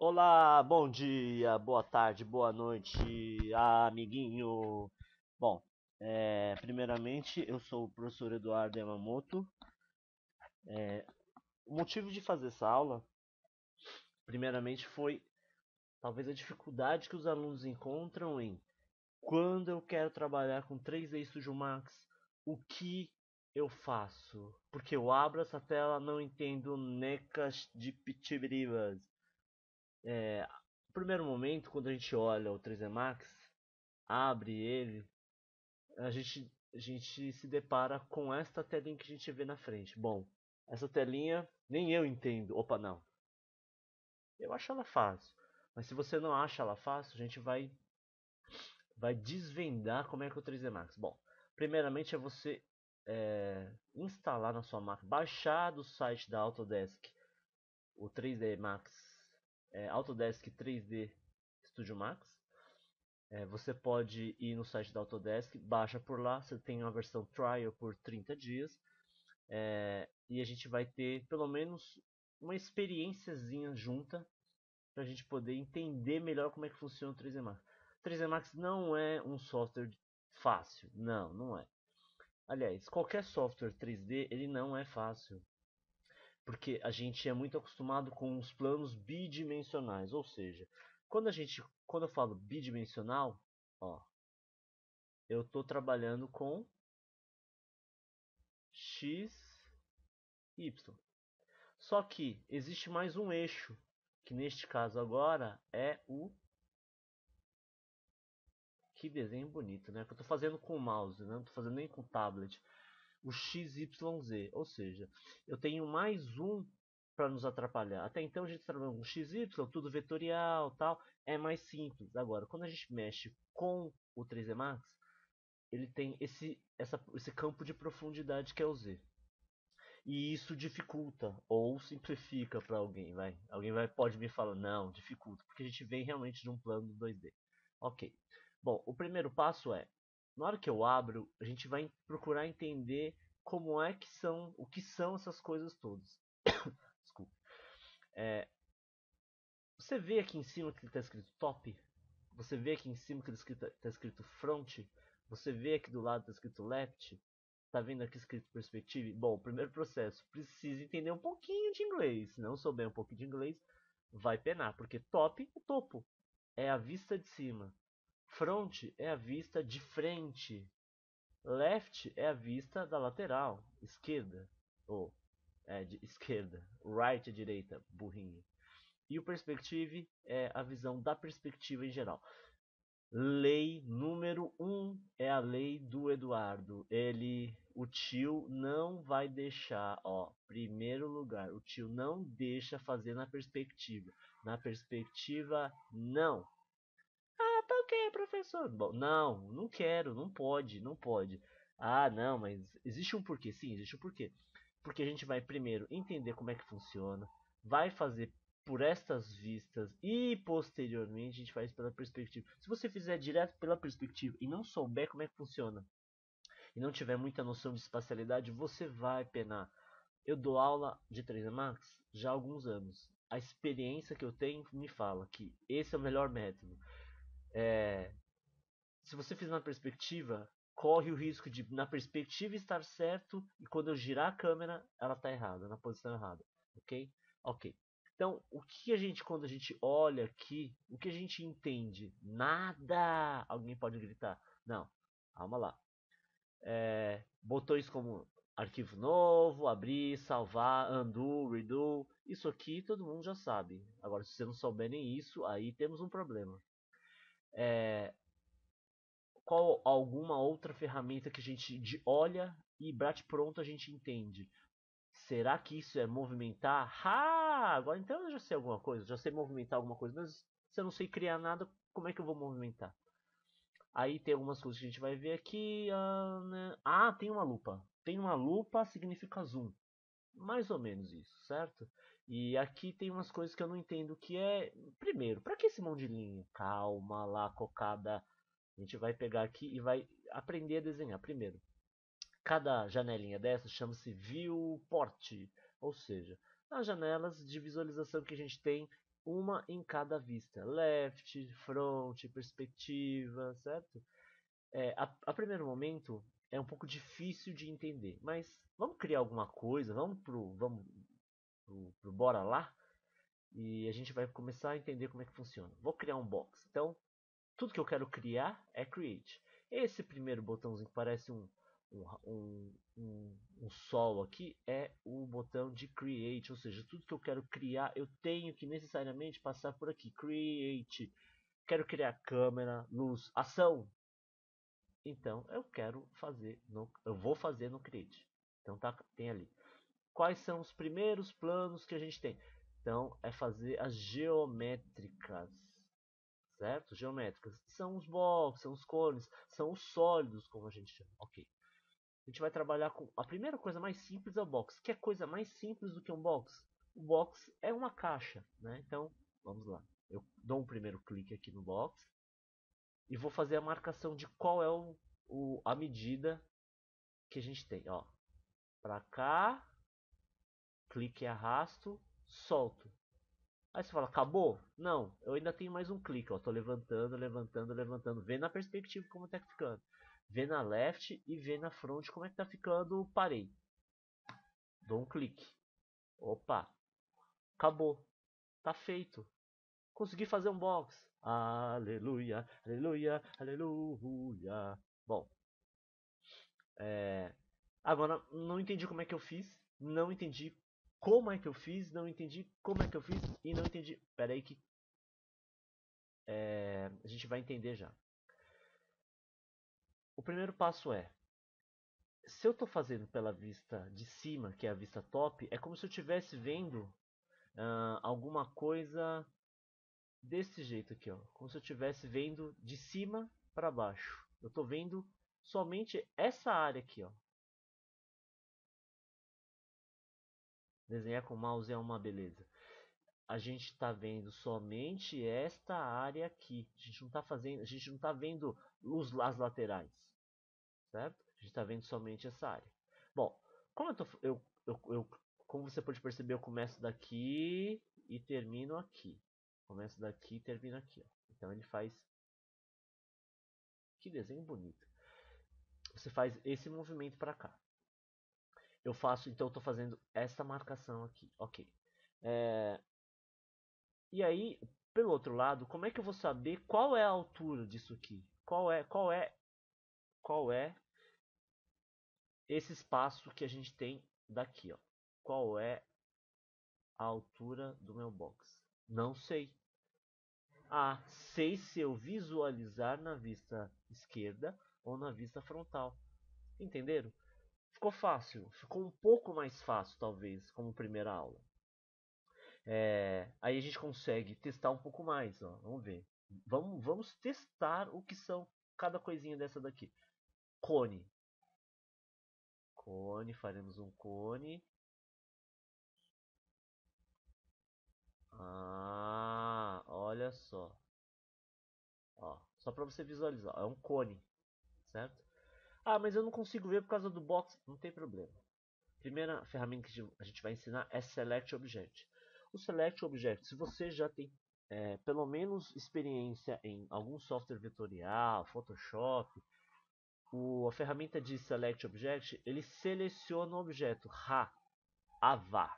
Olá, bom dia, boa tarde, boa noite, amiguinho. Bom, primeiramente eu sou o professor Eduardo Yamamoto. O motivo de fazer essa aula, primeiramente, foi talvez a dificuldade que os alunos encontram em quando eu quero trabalhar com 3D Studio Max, o que eu faço? Porque eu abro essa tela, não entendo necas de pitibiribas. No primeiro momento, quando a gente olha o 3D Max, abre ele, a gente se depara com esta telinha que a gente vê na frente. Bom, essa telinha nem eu entendo. Opa, não. Eu acho ela fácil. Mas se você não acha ela fácil, a gente vai desvendar como é que é o 3D Max. Bom, primeiramente é você instalar na sua máquina, baixar do site da Autodesk o 3D Max, Autodesk 3D Studio Max. Você pode ir no site da Autodesk, baixa por lá, você tem uma versão trial por 30 dias. E a gente vai ter pelo menos uma experiênciazinha junta para a gente poder entender melhor como é que funciona o 3D Max. O 3D Max não é um software fácil, não é. Aliás, qualquer software 3D ele não é fácil, porque a gente é muito acostumado com os planos bidimensionais, ou seja, quando eu falo bidimensional, ó, eu estou trabalhando com x, y. Só que existe mais um eixo, que neste caso agora é o... Que desenho bonito, né? Que eu estou fazendo com o mouse, né? Não estou fazendo nem com o tablet. O XYZ, ou seja, eu tenho mais um para nos atrapalhar. Até então a gente trabalha com XY, tudo vetorial, tal, é mais simples. Agora, quando a gente mexe com o 3D Max, ele tem esse campo de profundidade que é o Z. E isso dificulta ou simplifica para alguém, vai. Pode me falar, não, dificulta, porque a gente vem realmente de um plano 2D. Ok. Bom, o primeiro passo é, na hora que eu abro, a gente vai procurar entender como é que são, o que são essas coisas todas. Desculpa. Você vê aqui em cima que está escrito top? Você vê aqui em cima que está escrito front? Você vê aqui do lado está escrito left? Tá vendo aqui escrito perspective? Bom, o primeiro processo precisa entender um pouquinho de inglês. Se não souber um pouquinho de inglês, vai penar, porque top é topo, é a vista de cima. Front é a vista de frente. Left é a vista da lateral, esquerda. Ou de esquerda. Right é direita, burrinho. E o perspective é a visão da perspectiva em geral. Lei número 1 é a lei do Eduardo. O tio não vai deixar, ó, primeiro lugar, o tio não deixa fazer na perspectiva. Na perspectiva, não. Ah, por quê, professor? Bom, não quero, não pode, não pode. Ah, não, mas existe um porquê? Sim, existe um porquê. Porque a gente vai primeiro entender como é que funciona, vai fazer por estas vistas e posteriormente a gente faz pela perspectiva. Se você fizer direto pela perspectiva e não souber como é que funciona e não tiver muita noção de espacialidade, você vai penar. Eu dou aula de 3D Max já há alguns anos. A experiência que eu tenho me fala que esse é o melhor método. Se você fizer na perspectiva, corre o risco de na perspectiva estar certo e quando eu girar a câmera, ela está errada, na posição errada, ok? Ok. Então, quando a gente olha aqui, o que a gente entende? Nada! Alguém pode gritar. Não, calma lá. Botões como arquivo novo, abrir, salvar, undo, redo, isso aqui todo mundo já sabe. Agora, se você não souber nem isso, aí temos um problema. Qual alguma outra ferramenta que a gente olha e bate pronto a gente entende? Será que isso é movimentar? Ah, agora então eu já sei alguma coisa, já sei movimentar alguma coisa, mas se eu não sei criar nada, como é que eu vou movimentar? Aí tem algumas coisas que a gente vai ver aqui. Né? Tem uma lupa. Tem uma lupa significa zoom. Mais ou menos isso, certo? E aqui tem umas coisas que eu não entendo que é... Primeiro, para que esse monte de linha? Calma lá, cocada. A gente vai pegar aqui e vai aprender a desenhar. Primeiro, cada janelinha dessa chama-se viewport, ou seja, as janelas de visualização que a gente tem uma em cada vista, left, front, perspectiva, certo? A primeiro momento é um pouco difícil de entender, mas vamos criar alguma coisa, vamos pro bora lá e a gente vai começar a entender como é que funciona. Vou criar um box, então tudo que eu quero criar é create. Esse primeiro botãozinho que parece um sol aqui é o botão de create, ou seja, tudo que eu quero criar eu tenho que necessariamente passar por aqui, create. Quero criar câmera, luz, ação. Então eu vou fazer no create. Então tem ali. Quais são os primeiros planos que a gente tem? Então é fazer as geométricas, certo? Geométricas são os blocos, são os cones, são os sólidos, como a gente chama. Ok. A gente vai trabalhar com a primeira coisa mais simples é o box. Que é coisa mais simples do que um box? O box é uma caixa, né? Então vamos lá. Eu dou um primeiro clique aqui no box e vou fazer a marcação de qual é a medida que a gente tem. Ó, para cá, clique e arrasto, solto. Aí você fala, acabou? Não, eu ainda tenho mais um clique. Ó, tô levantando, levantando, levantando. Vê na perspectiva como tá ficando. Vê na left e vê na front como é que tá ficando. Parei. Dou um clique. Opa, acabou. Tá feito. Consegui fazer um box. Aleluia, aleluia, aleluia. Bom, agora não entendi como é que eu fiz. Não entendi como é que eu fiz. Não entendi como é que eu fiz. E não entendi. Pera aí que a gente vai entender já. O primeiro passo é, se eu estou fazendo pela vista de cima, que é a vista top, é como se eu estivesse vendo alguma coisa desse jeito aqui, ó. Como se eu estivesse vendo de cima para baixo. Eu estou vendo somente essa área aqui, ó. Desenhar com o mouse é uma beleza. A gente está vendo somente esta área aqui. A gente não está vendo as laterais, certo? A gente está vendo somente essa área. Bom, como como você pode perceber, eu começo daqui e termino aqui. Começo daqui e termino aqui. Ó. Então ele faz. Que desenho bonito. Você faz esse movimento para cá. Eu faço, então, estou fazendo essa marcação aqui. Ok. E aí, pelo outro lado, como é que eu vou saber qual é a altura disso aqui? Qual é esse espaço que a gente tem daqui, ó? Qual é a altura do meu box? Não sei. Ah, sei se eu visualizar na vista esquerda ou na vista frontal. Entenderam? Ficou fácil, ficou um pouco mais fácil, talvez, como primeira aula. Aí a gente consegue testar um pouco mais, ó. Vamos ver. Vamos testar o que são cada coisinha dessa daqui. Cone. Cone, faremos um cone. Ah, olha só. Ó, só para você visualizar. É um cone, certo? Ah, mas eu não consigo ver por causa do box. Não tem problema. Primeira ferramenta que a gente vai ensinar é Select Object. O Select Object, se você já tem pelo menos experiência em algum software vetorial, Photoshop, a ferramenta de Select Object, ele seleciona o objeto AVA.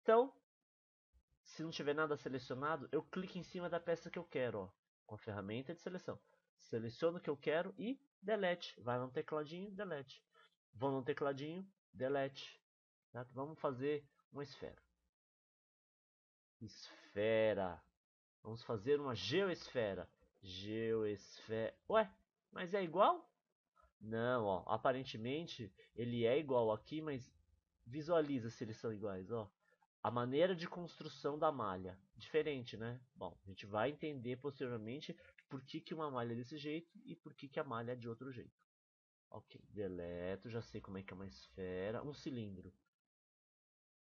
Então, se não tiver nada selecionado, eu clico em cima da peça que eu quero, ó, com a ferramenta de seleção. Seleciono o que eu quero e delete. Vai no tecladinho, delete. Vou no tecladinho, delete. Tá? Vamos fazer uma esfera. Esfera. Vamos fazer uma geoesfera. Geoesfera. Ué, mas é igual? Não, ó. Aparentemente ele é igual aqui, mas visualiza se eles são iguais, ó. A maneira de construção da malha. Diferente, né? Bom, a gente vai entender posteriormente por que uma malha é desse jeito e por que a malha é de outro jeito. Ok, deleto, já sei como é que é uma esfera. Um cilindro.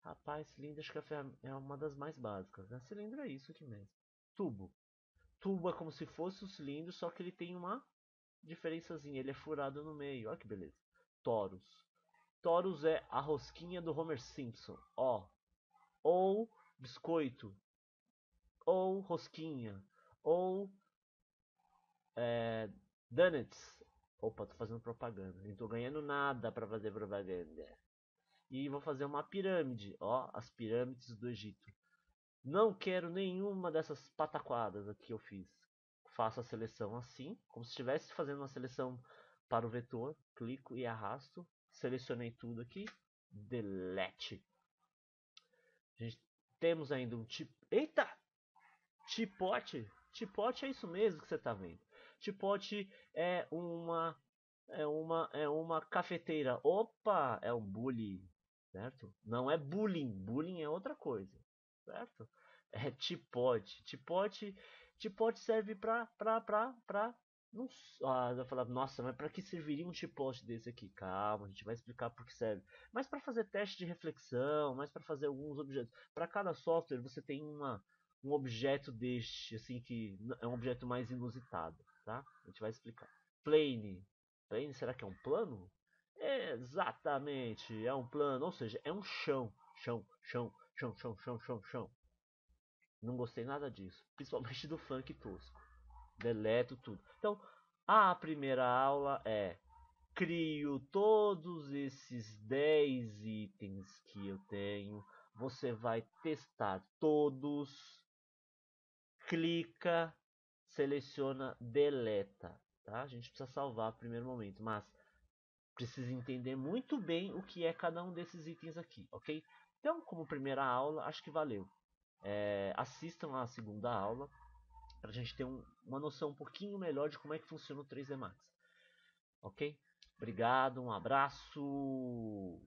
Rapaz, cilindro acho que é uma das mais básicas, né? Cilindro é isso aqui mesmo. Tubo. Tubo é como se fosse um cilindro, só que ele tem uma diferençazinha. Ele é furado no meio. Olha que beleza. Torus. Torus é a rosquinha do Homer Simpson. Ó. Ou biscoito, ou rosquinha, ou donuts. Opa, tô fazendo propaganda. Não tô ganhando nada para fazer propaganda. E vou fazer uma pirâmide, ó, as pirâmides do Egito. Não quero nenhuma dessas pataquadas aqui que eu fiz. Faço a seleção assim, como se estivesse fazendo uma seleção para o vetor. Clico e arrasto. Selecionei tudo aqui. Delete. A gente temos ainda um tipo. Eita! Tipote. Tipote é isso mesmo que você está vendo. Tipote é uma cafeteira. Opa, é um bully, certo? Não é bullying. Bullying é outra coisa, certo? É tipote. Tipote serve pra não, vai falar, nossa, mas para que serviria um tipote desse aqui? Calma, a gente vai explicar por que serve. Mas para fazer teste de reflexão, mas para fazer alguns objetos. Para cada software você tem um objeto deste, assim, que é um objeto mais inusitado, tá? A gente vai explicar. Plane. Plane, será que é um plano? Exatamente, é um plano, ou seja, é um chão. Chão, chão, chão, chão, chão, chão, chão. Não gostei nada disso, principalmente do funk tosco. Deleto tudo. Então, a primeira aula é: crio todos esses 10 itens que eu tenho. Você vai testar todos. Clica, seleciona, deleta. Tá? A gente precisa salvar no primeiro momento, mas precisa entender muito bem o que é cada um desses itens aqui, ok? Então, como primeira aula, acho que valeu. Assistam a segunda aula para a gente ter uma noção um pouquinho melhor de como é que funciona o 3D Max. Ok? Obrigado, um abraço!